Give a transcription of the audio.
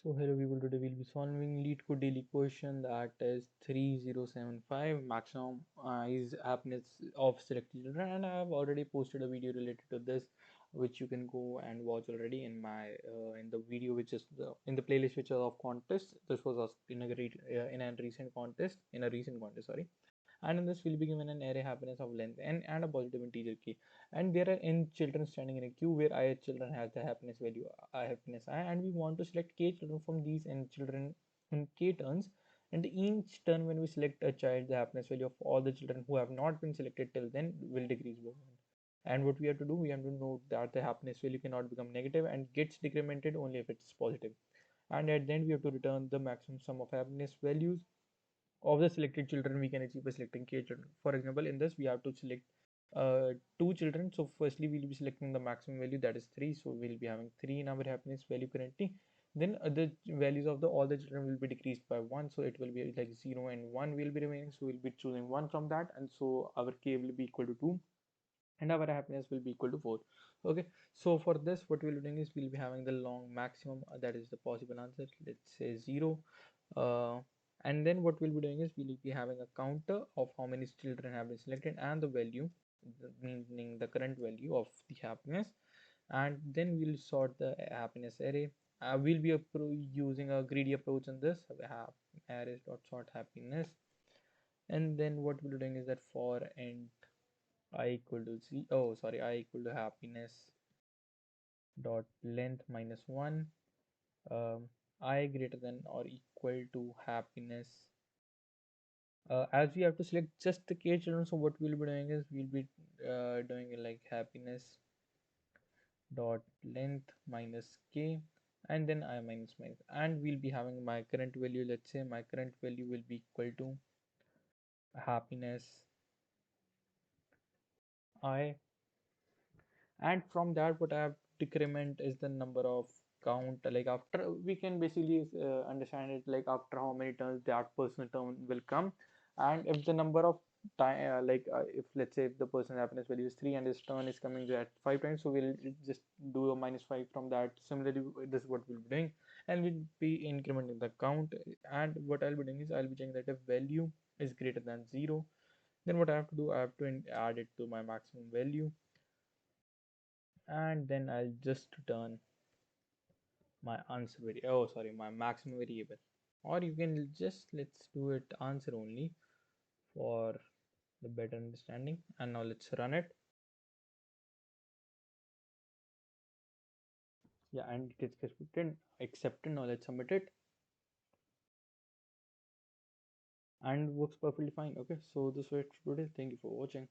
So hello people, today we'll be solving LeetCode daily question that is 3075 maximum is happiness of selected children, and I have already posted a video related to this which you can go and watch already in my in the video which is in the playlist which is of contest. This was asked in a recent contest, sorry. And in this we'll be given an array happiness of length and a positive integer k, and there are n children standing in a queue where I children has the happiness value happiness I, and we want to select k children from these n children in k turns, and each turn when we select a child, the happiness value of all the children who have not been selected till then will decrease by 1. And what we have to do, we have to note that the happiness value cannot become negative and gets decremented only if it's positive. And at the end we have to return the maximum sum of happiness values of the selected children we can achieve by selecting k children. For example, in this we have to select two children. So firstly we'll be selecting the maximum value, that is 3. So we'll be having 3 in our happiness value currently. Then the values of the all the children will be decreased by 1, so it will be like 0 and 1 will be remaining. So we'll be choosing 1 from that, and so our k will be equal to 2 and our happiness will be equal to 4. Okay, so for this what we'll be doing is we'll be having the long maximum, that is the possible answer, let's say 0. uh, and then what we'll be doing is we'll be having a counter of how many children have been selected and the value, meaning the current value of the happiness. And then we'll sort the happiness array. We'll be using a greedy approach in this. We have arrays dot sort happiness, and then what we're doing is that for int I equal to I equal to happiness dot length minus 1, I greater than or equal to happiness. As we have to select just the k children, so what we'll be doing is we'll be doing like happiness dot length minus k, and then I minus, and we'll be having my current value. Let's say my current value will be equal to happiness I, and from that what I have decrement is the number of count, like after we can basically understand it like after how many turns that person turn will come. And if the number of time if let's say if the person happiness value is 3 and his turn is coming at 5 times, so we'll just do a -5 from that. Similarly, this is what we'll be doing, and we'll be incrementing the count. And what I'll be doing is I'll be checking that if value is greater than 0, then what I have to do, I have to add it to my maximum value, and then I'll just return my answer my maximum variable. Or you can just, let's do it answer only for the better understanding. And now let's run it. Yeah, and it gets accepted. Now let's submit it, and works perfectly fine. Okay, so this was it for today. Thank you for watching.